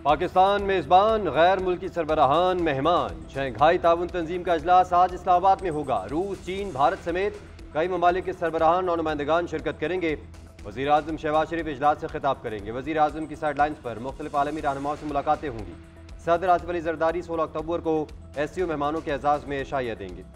पाकिस्तान मेज़बान, गैर मुल्की सरबराहान मेहमान। शंघाई ताउन तंजीम का अजलास आज इस्लामाबाद में होगा। रूस, चीन, भारत समेत कई ममालिक के सरबराहान और नुमाइंदगान शिरकत करेंगे। वज़ीर आज़म शहबाज शरीफ इजलास से खिताब करेंगे। वज़ीर आज़म की साइडलाइंस पर मुख्तलिफ आलमी रहनुमाओं से मुलाकातें होंगी। सदर आसिफ अली जरदारी 16 अक्टूबर को SCO मेहमानों के एजाज़ में शाइया देंगे।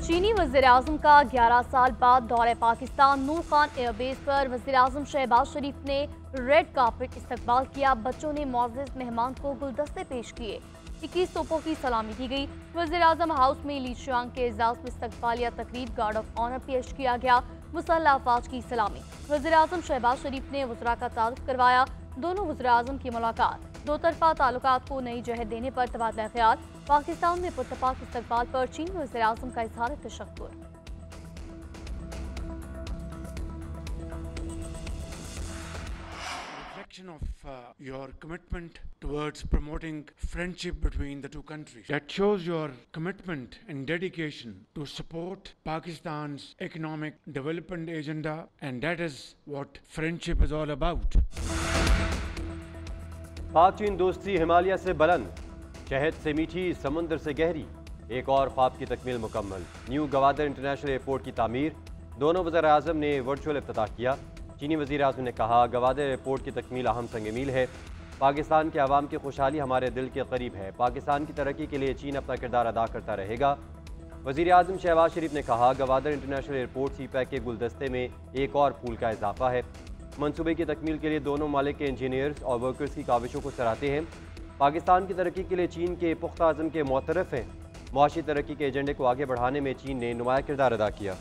चीनी वज़ीर-ए-आज़म का 11 साल बाद दौरे पाकिस्तान। नूर खान एयरबेस पर वज़ीर-ए-आज़म शहबाज शरीफ ने रेड कार्पेट इस्तकबाल किया। बच्चों ने मुअज़्ज़ज़ मेहमान को गुलदस्ते पेश किए। 21 तोपों की सलामी दी गई। वज़ीर-ए-आज़म हाउस में ली शियांग के एजाज़ में इस्तकबालिया तकरीब गार्ड ऑफ ऑनर पेश किया गया। मुसल्लह अफवाज की सलामी। वज़ीर-ए-आज़म शहबाज शरीफ ने वज़रा का तारुफ करवाया। दोनों वज़ीर-ए-आज़म की मुलाकात दो तरफा ताल्लुकात को नई जहत देने पर तबादला ख्याल। पाकिस्तान में पुरतपाक इस्तकबाल पर चीनी वज़ीर-ए-आज़म का इज़हार तशक्कुर। Of your commitment towards promoting friendship between the two countries. That shows your commitment and dedication to support Pakistan's economic development agenda, and that is what friendship is all about. पाक चीन दोस्ती हिमालय से बुलंद, शहद से मीठी, समुंदर से गहरी। एक और ख्वाब की तकमील मुकम्मल। न्यू गवादर इंटरनेशनल एयरपोर्ट की तामीर। दोनों वज़ीर-ए-आज़म ने वर्चुअल इफ्तिताह किया। चीनी वज़ीर-ए-आज़म ने कहा, गवादर एयरपोर्ट की तकमील अहम संग मील है। पाकिस्तान के अवाम की खुशहाली हमारे दिल के करीब है। पाकिस्तान की तरक्की के लिए चीन अपना किरदार अदा करता रहेगा। वज़ीर-ए-आज़म शहबाज शरीफ ने कहा, गवादर इंटरनेशनल एयरपोर्ट CPEC के गुलदस्ते में एक और फूल का इजाफा है। मनसूबे की तकमील के लिए दोनों मालिक के इंजीनियर्स और वर्कर्स की काविशों को सराहते हैं। पाकिस्तान की तरक्की के लिए चीन के पुख्ता अज़म के मुअतरफ़ हैं। मुआशी तरक्की के एजेंडे को आगे बढ़ाने में चीन ने नुमाया किरदार अदा किया।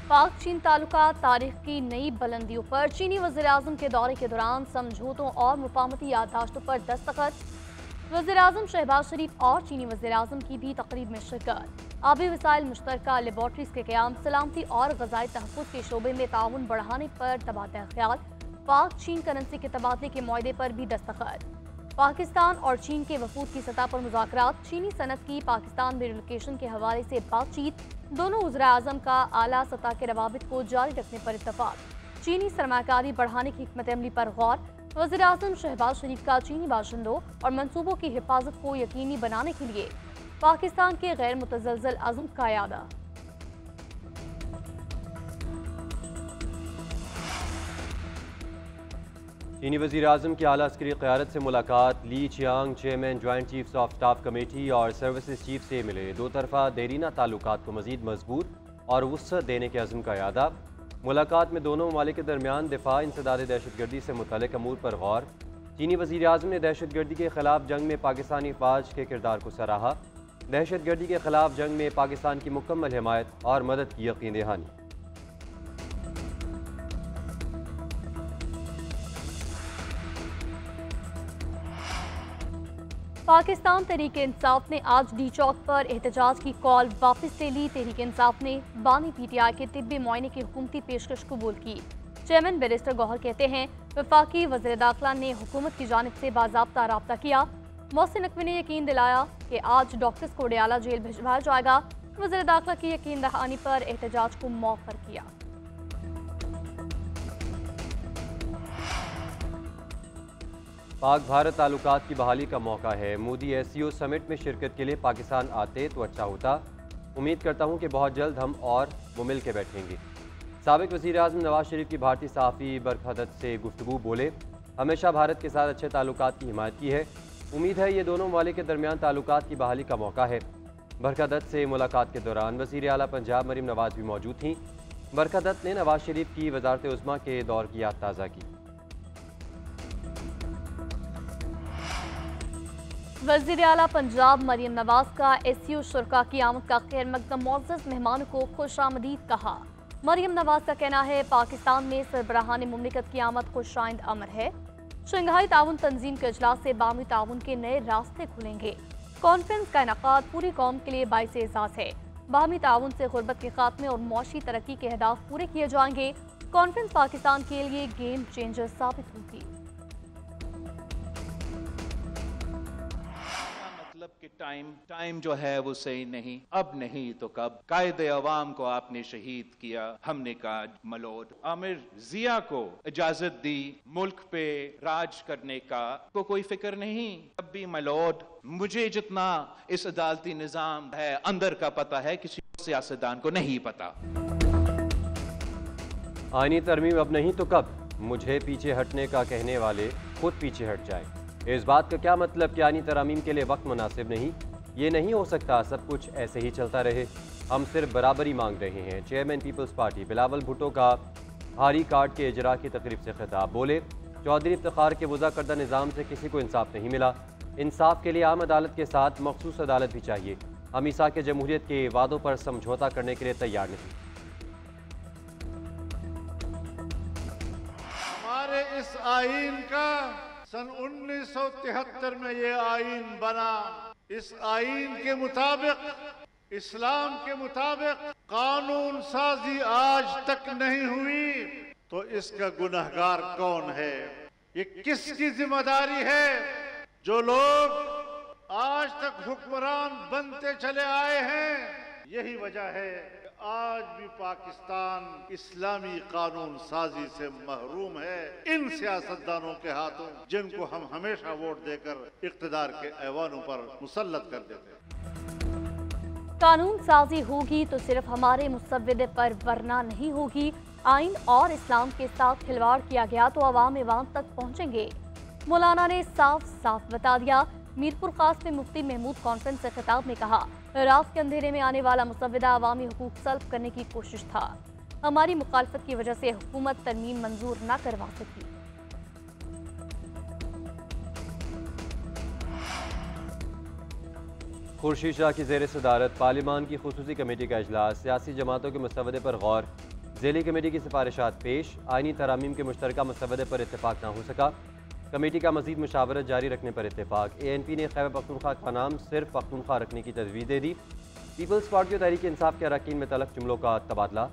पाक चीन ताल्लुकात तारीख की नई बुलंदियों पर। चीनी वज़ीर-ए-आज़म के दौरे के दौरान समझौतों और मुफाहमती याददाश्तों पर दस्तखत। वज़ीर-ए-आज़म शहबाज शरीफ और चीनी वज़ीर-ए-आज़म की भी तकरीब में शिरकत। आबी वसाइल मुश्तरका लेबॉर्ट्रीज के क़याम, सलामती और ग़ज़ाई तहफ़्फ़ुज़ के शोबे में ताउन बढ़ाने पर तबादला ख्याल। पाक चीन करेंसी के तबादले के मुआहदे पर भी दस्तखत। पाकिस्तान और चीन के वफूद की सतह पर मुज़ाकरात। चीनी सनत की पाकिस्तान में रिलोकेशन के हवाले से बातचीत। दोनों वज़ीर-ए-आज़म का आला सतह के रवाबित को जारी रखने पर इत्तफ़ाक़। चीनी सरमाकारी बढ़ाने की हिकमत अमली पर गौर। वज़ीर-ए-आज़म शहबाज शरीफ का चीनी बाशिंदों और मनसूबों की हिफाजत को यकीनी बनाने के लिए पाकिस्तान के गैर मुतज़लज़ल अज़्म का यादा। चीनी वज़ीर-ए-आज़म की आला अस्करी क़यादत से मुलाकात। Li Chiang chairman joint chiefs of staff committee और सर्विसेज चीफ से मिले। दो तरफा देरीना ताल्लुकात को मज़ीद मजबूत और वुसअत देने के अज़्म का यादा। मुलाकात में दोनों ममालिक के दरमियान दिफा, इंसदाद दहशतगर्दी से मुतल्लिक़ अमूर पर गौर। चीनी वज़ीर-ए-आज़म ने दहशतगर्दी के खिलाफ जंग में पाकिस्तानी फ़ौज के किरदार को सराहा। दहशतगर्दी के खिलाफ जंग में पाकिस्तान की मुकम्मल हिमायत और मदद की यकीन दहानी। पाकिस्तान तहरीक इंसाफ ने आज डी चौक पर एहतजाज की कॉल वापस ले ली। तहरीक इंसाफ ने बानी PTI के तिब्बी मुआयने की हुकूमती पेशकश कबूल की। चेयरमैन बैरिस्टर गौहर कहते हैं, वफाकी वज़ीर दाखिला ने हुकूमत की जानिब से बाज़ाब्ता राब्ता किया। मोहसिन नकवी ने यकीन दिलाया कि आज डॉक्टर्स को डयाला जेल भिजवाया जाएगा। वज़ीर दाखिला की यकीन दहानी पर एहतजाज को मौखर किया। पाक भारत ताल्लुकात की बहाली का मौका है। मोदी SCO समिट में शिरकत के लिए पाकिस्तान आते तो अच्छा होता। उम्मीद करता हूँ कि बहुत जल्द हम और वो मिल के बैठेंगे। साबिक़ वज़ीर-ए-आज़म नवाज शरीफ की भारतीय सहाफ़ी बरखा दत्त से गुफ्तगू। बोले, हमेशा भारत के साथ अच्छे ताल्लुकात की हिमायत की है। उम्मीद है ये दोनों ममालिक के दरमियान ताल्लुकात की बहाली का मौका है। बरखा दत्त से मुलाकात के दौरान वज़ीर आला पंजाब मरीम नवाज भी मौजूद थीं। बरखा दत्त ने नवाज शरीफ की वज़ारत उज़्मा के दौर की याद ताज़ा की। वज़ीर आला पंजाब मरीम नवाज का SCO शुरका की आमद का खैर मकदम। मुअज़्ज़ज़ मेहमानों को खुशामदीद कहा। मरीम नवाज का कहना है, पाकिस्तान में सरबराहान मुमलिकत की आमद खुशाइंद अमर है। शंघाई ताउन तंजीम के इजलास से बामी ताउन के नए रास्ते खुलेंगे। कॉन्फ्रेंस का इनकाद पूरी कौम के लिए बाइस एजाज़ है। बामी ताउन से गुर्बत के खात्मे और मुआशी तरक्की के अहदाफ पूरे किए जाएंगे। कॉन्फ्रेंस पाकिस्तान के लिए गेम चेंजर साबित होगी। कि टाइम जो है वो सही नहीं, अब नहीं तो कब। कायदे अवाम को आपने शहीद किया, हमने कहा मलोट। आमिर जिया को इजाजत दी मुल्क पे राज करने का, को कोई फिक्र नहीं। अब भी मलोट, मुझे जितना इस अदालती निजाम है अंदर का पता है, किसी सियासतदान को नहीं पता। आईनी तरमीम अब नहीं तो कब, मुझे पीछे हटने का कहने वाले खुद पीछे हट जाए। इस बात का क्या मतलब कि आईनी तरमीम के लिए वक्त मुनासिब नहीं? ये नहीं हो सकता, सब कुछ ऐसे ही चलता रहे। हम सिर्फ बराबरी मांग रहे हैं। चेयरमैन पीपल्स पार्टी बिलावल भुट्टो का भारी कार्ड के इजरा की तकरीब से खिताब। बोले, चौधरी इफ्तिखार के वज़ा करदा निज़ाम से किसी को इंसाफ नहीं मिला। इंसाफ के लिए आम अदालत के साथ मखसूस अदालत भी चाहिए। हम ईसाक जमहूरियत के वादों पर समझौता करने के लिए तैयार नहीं। हमारे इस आईन का सन 1973 में ये आईन बना। इस आईन के मुताबिक, इस्लाम के मुताबिक कानून साजी आज तक नहीं हुई तो इसका गुनहगार कौन है? ये किसकी जिम्मेदारी है? जो लोग आज तक हुक्मरान बनते चले आए हैं। यही वजह है कि आज भी पाकिस्तान इस्लामी कानून साजी से महरूम है, इन सियासतदानों के हाथों जिनको हम हमेशा वोट देकर इख्तिदार के ऐवानों पर मुसल्लत कर देते हैं। कानून साजी होगी तो सिर्फ हमारे मुसव्विदे पर, वरना नहीं होगी। आइन और इस्लाम के साथ खिलवाड़ किया गया तो अवाम तक पहुंचेंगे। मौलाना ने साफ साफ बता दिया। मीरपुर खास में मुफ्ती महमूद कॉन्फ्रेंस से खिताब में कहा, रात के अंधेरे में आने वाला मुसव्विदा अवामी हुकूक सल्ब करने की कोशिश था। हमारी मुखालफत की वजह से हुकूमत तरमीम मंजूर न करवा सकी। खुर्शीद शाह की ज़ेर सदारत पार्लिमान की खुसूसी कमेटी का इजलास। सियासी जमातों के मुसव्वदे पर गौर। ज़ेली कमेटी की सिफारिशात पेश। आईनी तरामीम के मुश्तरका मुसव्वदे पर इत्तेफाक न हो सका। कमेटी का मजीद मुशावरत जारी रखने पर इत्तेफाक। ANP ने खैबर पख्तूनख्वा का नाम सिर्फ पख्तूनख्वा रखने की तजवीज़ दे दी। पीपल्स पार्टी और तहरीक इंसाफ के अरकान में तलख जुमलों का तबादला।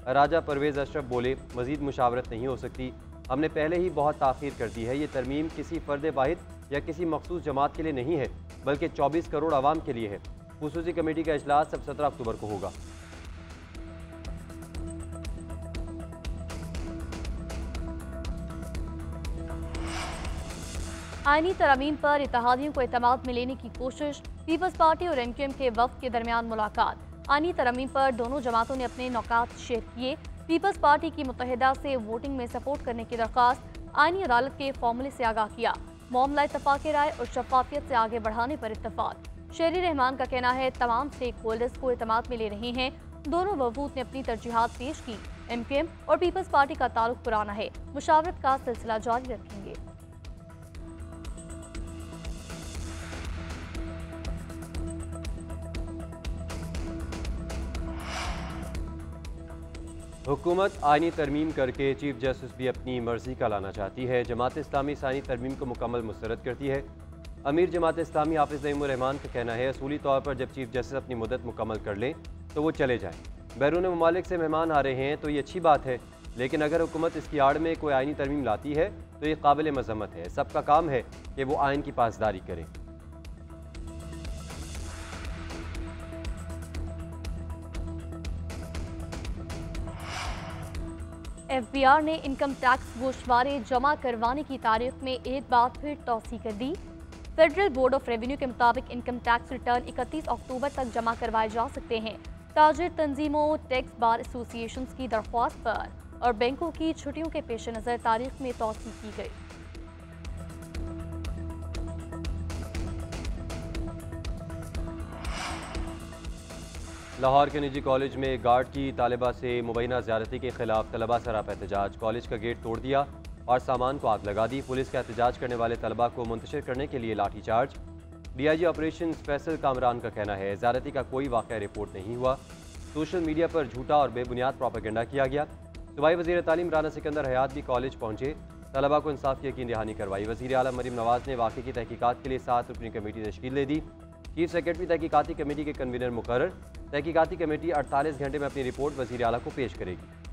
राजा परवेज़ अशरफ बोले, मजीद मुशावरत नहीं हो सकती, हमने पहले ही बहुत ताख़ीर कर दी है। ये तरमीम किसी फ़र्द वाहिद या किसी मखसूस जमात के लिए नहीं है, बल्कि 24 करोड़ आवाम के लिए है। खुसूसी कमेटी का इजलास अब 17 अक्टूबर को होगा। आईनी तरमीम पर इत्तेहादियों को एतमाद में लेने की कोशिश। पीपल्स पार्टी और MQM के वफ़द के दरमियान मुलाकात। आईनी तरमीम पर दोनों जमातों ने अपने नुकात शेयर किए। पीपल्स पार्टी की मुत्तहिदा से वोटिंग में सपोर्ट करने की दरख्वास्त। आईनी अदालत के फॉर्मूले से आगाह किया। मामला इत्तफाक़ राय और शफाफियत से आगे बढ़ाने पर इत्तफाक। शेरी रहमान का कहना है, तमाम स्टेक होल्डर्स को एतमाद में ले रहे हैं। दोनों वफूद ने अपनी तरजीहात पेश की। MQM और पीपल्स पार्टी का ताल्लुक पुराना है, मुशावरत का सिलसिला जारी रखेंगे। हुकूमत आईनी तरमीम करके चीफ जस्टिस भी अपनी मर्जी का लाना चाहती है। जमात इस्लामी इस आईनी तरमीम को मुकम्मल मुस्तरद करती है। अमीर जमात इस्लामी हाफिज़ नईमुर रहमान का कहना है, असूली तौर पर जब चीफ जस्टिस अपनी मुद्दत मुकम्मल कर लें तो वो चले जाएँ। बैरून ममालिक से मेहमान आ रहे हैं तो ये अच्छी बात है, लेकिन अगर हुकूमत इसकी आड़ में कोई आईनी तरमीम लाती है तो ये काबिल मज़म्मत है। सबका काम है कि वो आइन की पासदारी करें। FBR ने इनकम टैक्स गोशवारे जमा करवाने की तारीख में एक बार फिर तौसी कर दी। फेडरल बोर्ड ऑफ रेवेन्यू के मुताबिक इनकम टैक्स रिटर्न 31 अक्टूबर तक जमा करवाए जा सकते हैं। ताजिर तंजीमों, टैक्स बार एसोसिएशंस की दरख्वास्त पर और बैंकों की छुट्टियों के पेश नज़र तारीख में तौसी की गई। लाहौर के निजी कॉलेज में गार्ड की तालिबा से मुबैना ज़्यादती के खिलाफ तलबा सरापा एहतजाज। कॉलेज का गेट तोड़ दिया और सामान को आग लगा दी। पुलिस का एहतजाज करने वाले तलबा को मुंतशिर करने के लिए लाठीचार्ज। DIG ऑपरेशन फैसल कामरान का कहना है, ज़्यादती का कोई वाक़या रिपोर्ट नहीं हुआ। सोशल मीडिया पर झूठा और बेबुनियाद प्रोपेगेंडा किया गया। सूबाई वज़ीर तालीम राना सिकंदर हयात भी कॉलेज पहुंचे, तलबा को इंसाफ की यकीन दहानी करवाई। वज़ीर आला मरीम नवाज़ ने वाक़े की तहकीकात के लिए 7 रुकनी कमेटी तश्कील दे दी। चीफ सेक्रेटरी तहकीकाती कमेटी के कन्वीनर मुकर्रर। तहकीकाती कमेटी 48 घंटे में अपनी रिपोर्ट वज़ीर आला को पेश करेगी।